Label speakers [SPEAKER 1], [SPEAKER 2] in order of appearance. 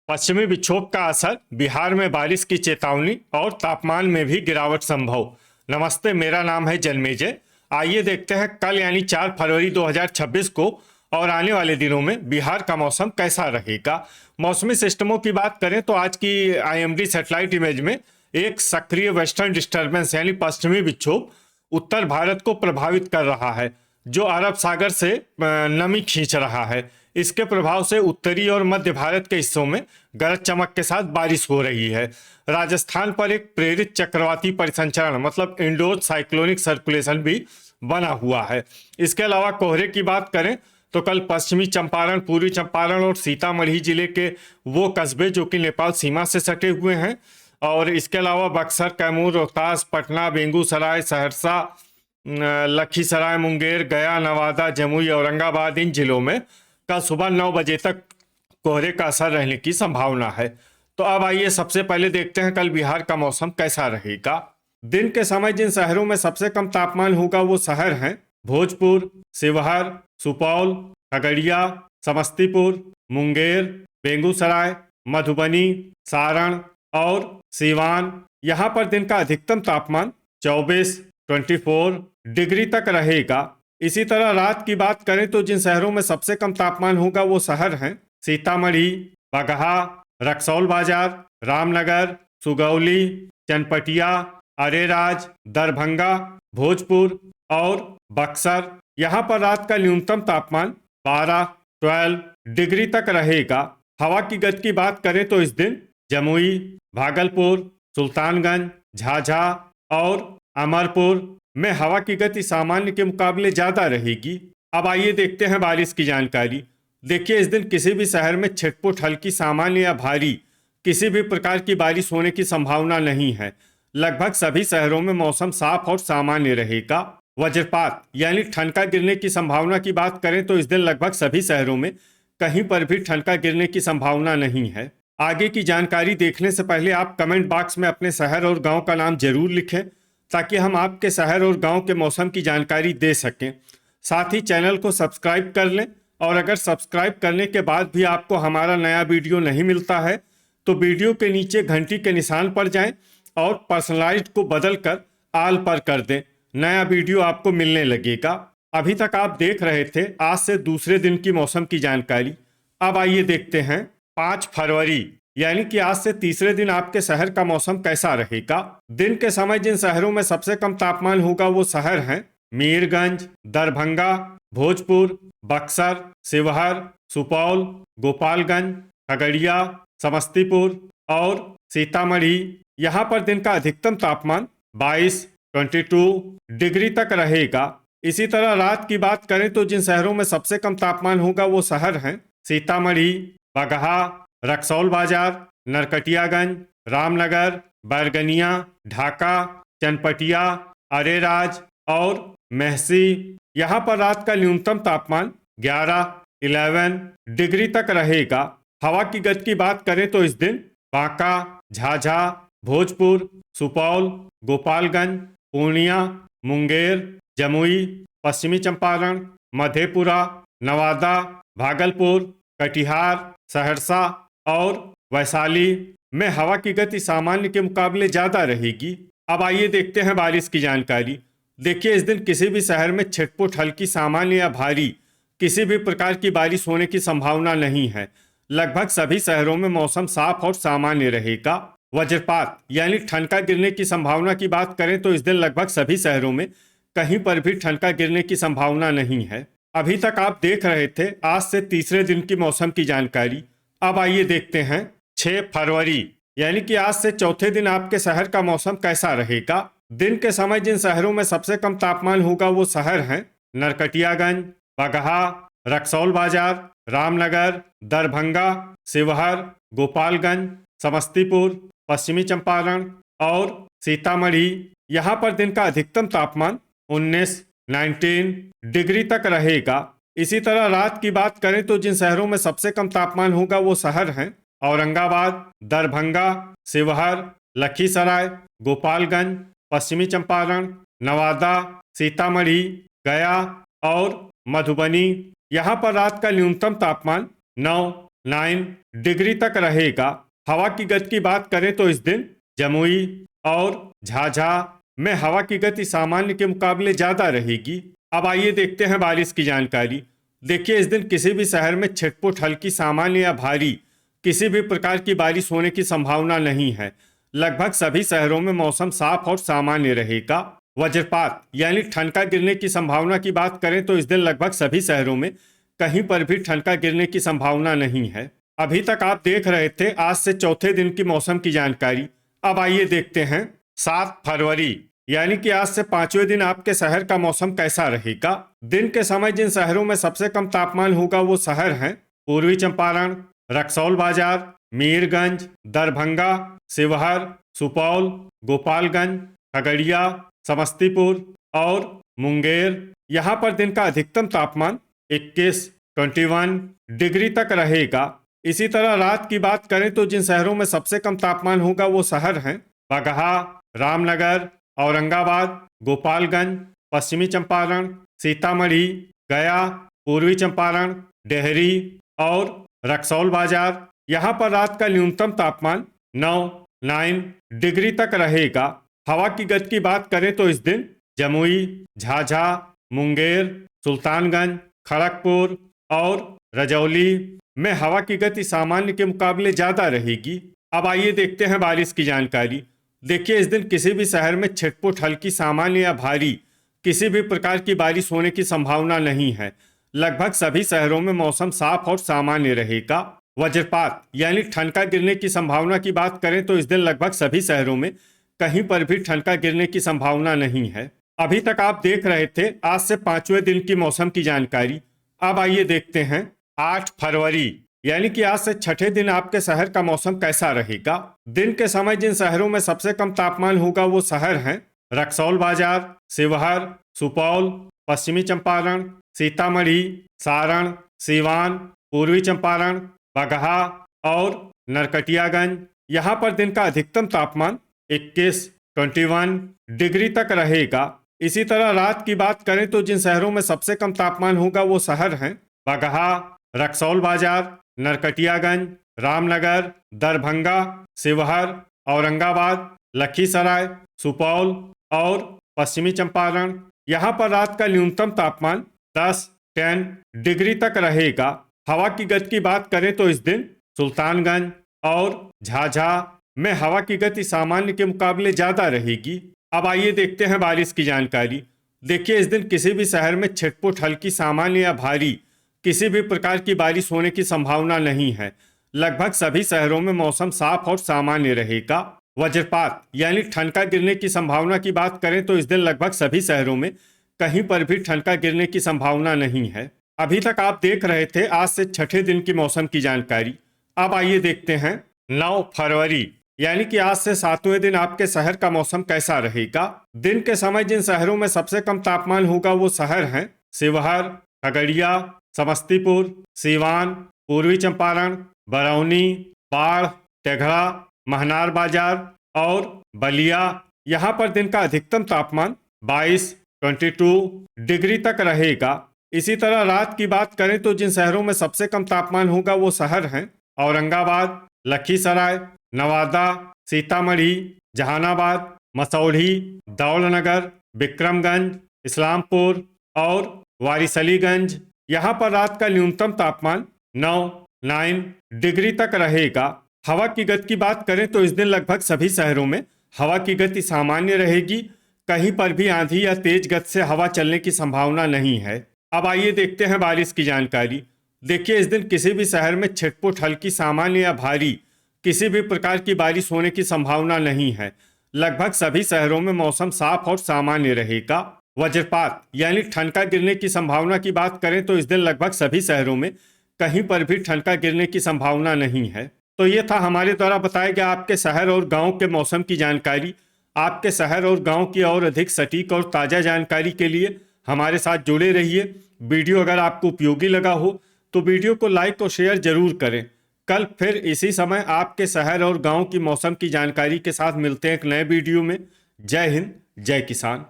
[SPEAKER 1] पश्चिमी विक्षोभ का असर, बिहार में बारिश की चेतावनी और तापमान में भी गिरावट संभव। नमस्ते, मेरा नाम है जन्मेजय। आइए देखते हैं कल यानी 4 फरवरी 2026 को और आने वाले दिनों में बिहार का मौसम कैसा रहेगा। मौसमी सिस्टमों की बात करें तो आज की आईएमडी सैटेलाइट इमेज में एक सक्रिय वेस्टर्न डिस्टर्बेंस यानी पश्चिमी विक्षोभ उत्तर भारत को प्रभावित कर रहा है, जो अरब सागर से नमी खींच रहा है। इसके प्रभाव से उत्तरी और मध्य भारत के हिस्सों में गरज चमक के साथ बारिश हो रही है। राजस्थान पर एक प्रेरित चक्रवाती परिसंचरण मतलब इंडो साइक्लोनिक सर्कुलेशन भी बना हुआ है। इसके अलावा कोहरे की बात करें तो कल पश्चिमी चंपारण, पूर्वी चंपारण और सीतामढ़ी जिले के वो कस्बे जो कि नेपाल सीमा से सटे हुए हैं, और इसके अलावा बक्सर, कैमूर, रोहतास, पटना, बेगूसराय, सहरसा, लखीसराय, मुंगेर, गया, नवादा, जमुई, औरंगाबाद, इन जिलों में कल सुबह 9 बजे तक कोहरे का असर रहने की संभावना है। तो अब आइए सबसे पहले देखते हैं कल बिहार का मौसम कैसा रहेगा। दिन के समय जिन शहरों में सबसे कम तापमान होगा वो शहर हैं भोजपुर, शिवहर, सुपौल, खगड़िया, समस्तीपुर, मुंगेर, बेगूसराय, मधुबनी, सारण और सीवान। यहाँ पर दिन का अधिकतम तापमान 24 डिग्री तक रहेगा। इसी तरह रात की बात करें तो जिन शहरों में सबसे कम तापमान होगा वो शहर हैं सीतामढ़ी, बगहा, रक्सौल बाजार, रामनगर, सुगौली, चनपटिया, अरेराज, दरभंगा, भोजपुर और बक्सर। यहाँ पर रात का न्यूनतम तापमान 12 डिग्री तक रहेगा। हवा की गति की बात करें तो इस दिन जमुई, भागलपुर, सुल्तानगंज, झाझा और अमरपुर में हवा की गति सामान्य के मुकाबले ज़्यादा रहेगी। अब आइए देखते हैं बारिश की जानकारी। देखिए, इस दिन किसी भी शहर में छिटपुट, हल्की, सामान्य या भारी किसी भी प्रकार की बारिश होने की संभावना नहीं है। लगभग सभी शहरों में मौसम साफ और सामान्य रहेगा। वज्रपात यानी ठनका गिरने की संभावना की बात करें तो इस दिन लगभग सभी शहरों में कहीं पर भी ठनका गिरने की संभावना नहीं है। आगे की जानकारी देखने से पहले आप कमेंट बॉक्स में अपने शहर और गांव का नाम जरूर लिखें ताकि हम आपके शहर और गांव के मौसम की जानकारी दे सकें। साथ ही चैनल को सब्सक्राइब कर लें, और अगर सब्सक्राइब करने के बाद भी आपको हमारा नया वीडियो नहीं मिलता है तो वीडियो के नीचे घंटी के निशान पर जाएं और पर्सनलाइज्ड को बदल कर आल पर कर दें। नया वीडियो आपको मिलने लगेगा। अभी तक आप देख रहे थे आज से दूसरे दिन की मौसम की जानकारी। अब आइए देखते हैं 5 फरवरी यानी कि आज से तीसरे दिन आपके शहर का मौसम कैसा रहेगा। दिन के समय जिन शहरों में सबसे कम तापमान होगा वो शहर हैं मीरगंज, दरभंगा, भोजपुर, बक्सर, शिवहर, सुपौल, गोपालगंज, खगड़िया, समस्तीपुर और सीतामढ़ी। यहाँ पर दिन का अधिकतम तापमान 22 डिग्री तक रहेगा। इसी तरह रात की बात करें तो जिन शहरों में सबसे कम तापमान होगा वो शहर हैं सीतामढ़ी, बगहा, रक्सौल बाजार, नरकटियागंज, रामनगर, बैरगनिया, ढाका, चनपटिया, अरेराज और महसी। यहाँ पर रात का न्यूनतम तापमान 11 डिग्री तक रहेगा। हवा की गति की बात करें तो इस दिन बांका, झाझा, भोजपुर, सुपौल, गोपालगंज, पूर्णिया, मुंगेर, जमुई, पश्चिमी चंपारण, मधेपुरा, नवादा, भागलपुर, कटिहार, सहरसा और वैशाली में हवा की गति सामान्य के मुकाबले ज़्यादा रहेगी। अब आइए देखते हैं बारिश की जानकारी। देखिए, इस दिन किसी भी शहर में छिटपुट, हल्की, सामान्य या भारी किसी भी प्रकार की बारिश होने की संभावना नहीं है। लगभग सभी शहरों में मौसम साफ और सामान्य रहेगा। वज्रपात यानी ठनका गिरने की संभावना की बात करें तो इस दिन लगभग सभी शहरों में कहीं पर भी ठनका गिरने की संभावना नहीं है। अभी तक आप देख रहे थे आज से तीसरे दिन की मौसम की जानकारी। अब आइए देखते हैं 6 फरवरी यानी कि आज से चौथे दिन आपके शहर का मौसम कैसा रहेगा। दिन के समय जिन शहरों में सबसे कम तापमान होगा वो शहर हैं नरकटियागंज, बगहा, रक्सौल बाजार, रामनगर, दरभंगा, शिवहर, गोपालगंज, समस्तीपुर, पश्चिमी चंपारण और सीतामढ़ी। यहाँ पर दिन का अधिकतम तापमान 19 डिग्री तक रहेगा। इसी तरह रात की बात करें तो जिन शहरों में सबसे कम तापमान होगा वो शहर हैं औरंगाबाद, दरभंगा, शिवहर, लखीसराय, गोपालगंज, पश्चिमी चंपारण, नवादा, सीतामढ़ी, गया और मधुबनी। यहाँ पर रात का न्यूनतम तापमान 9 डिग्री तक रहेगा। हवा की गति की बात करें तो इस दिन जमुई और झाझा में हवा की गति सामान्य के मुकाबले ज्यादा रहेगी। अब आइए देखते हैं बारिश की जानकारी। देखिए, इस दिन किसी भी शहर में छिटपुट हल्की सामान्य या भारी किसी भी प्रकार की बारिश होने की संभावना नहीं है। लगभग सभी शहरों में मौसम साफ और सामान्य रहेगा। वज्रपात यानी ठनका गिरने की संभावना की बात करें तो इस दिन लगभग सभी शहरों में कहीं पर भी ठनका गिरने की संभावना नहीं है। अभी तक आप देख रहे थे आज से चौथे दिन की मौसम की जानकारी। अब आइए देखते हैं 7 फरवरी यानी कि आज से 5वें दिन आपके शहर का मौसम कैसा रहेगा। दिन के समय जिन शहरों में सबसे कम तापमान होगा वो शहर हैं पूर्वी चंपारण, रक्सौल बाजार, मीरगंज, दरभंगा, शिवहर, सुपौल, गोपालगंज, खगड़िया, समस्तीपुर और मुंगेर। यहाँ पर दिन का अधिकतम तापमान 21, 21 डिग्री तक रहेगा। इसी तरह रात की बात करें तो जिन शहरों में सबसे कम तापमान होगा वो शहर हैं बगहा, रामनगर, औरंगाबाद, गोपालगंज, पश्चिमी चंपारण, सीतामढ़ी, गया, पूर्वी चंपारण, डेहरी और रक्सौल बाजार। यहाँ पर रात का न्यूनतम तापमान 9 डिग्री तक रहेगा। हवा की गति की बात करें तो इस दिन जमुई, झाझा, मुंगेर, सुल्तानगंज, खड़गपुर और रजौली में हवा की गति सामान्य के मुकाबले ज्यादा रहेगी। अब आइए देखते हैं बारिश की जानकारी। देखिए, इस दिन किसी भी शहर में छिटपुट हल्की सामान्य या भारी किसी भी प्रकार की बारिश होने की संभावना नहीं है। लगभग सभी शहरों में मौसम साफ और सामान्य रहेगा। वज्रपात यानी ठनका गिरने की संभावना की बात करें तो इस दिन लगभग सभी शहरों में कहीं पर भी ठनका गिरने की संभावना नहीं है। अभी तक आप देख रहे थे आज से 5वें दिन की मौसम की जानकारी। अब आइए देखते हैं 8 फरवरी यानी कि आज से छठे दिन आपके शहर का मौसम कैसा रहेगा। दिन के समय जिन शहरों में सबसे कम तापमान होगा वो शहर हैं रक्सौल बाजार, शिवहर, सुपौल, पश्चिमी चंपारण, सीतामढ़ी, सारण, सीवान, पूर्वी चंपारण, बगहा और नरकटियागंज। यहाँ पर दिन का अधिकतम तापमान 21, 21 डिग्री तक रहेगा। इसी तरह रात की बात करें तो जिन शहरों में सबसे कम तापमान होगा वो शहर हैं बगहा, रक्सौल बाजार, नरकटियागंज, रामनगर, दरभंगा, शिवहर, औरंगाबाद, लखीसराय, सुपौल और पश्चिमी चंपारण। यहाँ पर रात का न्यूनतम तापमान 10 डिग्री तक रहेगा। हवा की गति की बात करें तो इस दिन सुल्तानगंज और झाझा में हवा की गति सामान्य के मुकाबले ज्यादा रहेगी। अब आइए देखते हैं बारिश की जानकारी। देखिए, इस दिन किसी भी शहर में छिटपुट हल्की सामान्य या भारी किसी भी प्रकार की बारिश होने की संभावना नहीं है। लगभग सभी शहरों में मौसम साफ और सामान्य रहेगा। वज्रपात यानी ठनका गिरने की संभावना की बात करें तो इस दिन लगभग सभी शहरों में कहीं पर भी ठनका गिरने की संभावना नहीं है। अभी तक आप देख रहे थे आज से छठे दिन की मौसम की जानकारी। अब आइए देखते हैं 9 फरवरी यानी कि आज से 7वें दिन आपके शहर का मौसम कैसा रहेगा। दिन के समय जिन शहरों में सबसे कम तापमान होगा वो शहर हैं शिवहर, खगड़िया, समस्तीपुर, सीवान, पूर्वी चंपारण, बरौनी, बाढ़, तेघड़ा, महनार बाजार और बलिया। यहाँ पर दिन का अधिकतम तापमान 22, 22 डिग्री तक रहेगा। इसी तरह रात की बात करें तो जिन शहरों में सबसे कम तापमान होगा वो शहर हैं औरंगाबाद, लखीसराय, नवादा, सीतामढ़ी, जहानाबाद, मसौढ़ी, दौलनगर, विक्रमगंज, इस्लामपुर और वारिसलीगंज। यहाँ पर रात का न्यूनतम तापमान 9 डिग्री तक रहेगा। हवा की गति की बात करें तो इस दिन लगभग सभी शहरों में हवा की गति सामान्य रहेगी। कहीं पर भी आंधी या तेज गति से हवा चलने की संभावना नहीं है। अब आइए देखते हैं बारिश की जानकारी। देखिए, इस दिन किसी भी शहर में छिटपुट हल्की सामान्य या भारी किसी भी प्रकार की बारिश होने की संभावना नहीं है। लगभग सभी शहरों में मौसम साफ और सामान्य रहेगा। वज्रपात यानी ठनका गिरने की संभावना की बात करें तो इस दिन लगभग सभी शहरों में कहीं पर भी ठनका गिरने की संभावना नहीं है। तो ये था हमारे द्वारा बताया गया आपके शहर और गांव के मौसम की जानकारी। आपके शहर और गांव की और अधिक सटीक और ताज़ा जानकारी के लिए हमारे साथ जुड़े रहिए। वीडियो अगर आपको उपयोगी लगा हो तो वीडियो को लाइक और शेयर जरूर करें। कल फिर इसी समय आपके शहर और गांव की मौसम की जानकारी के साथ मिलते हैं एक नए वीडियो में। जय हिंद, जय किसान।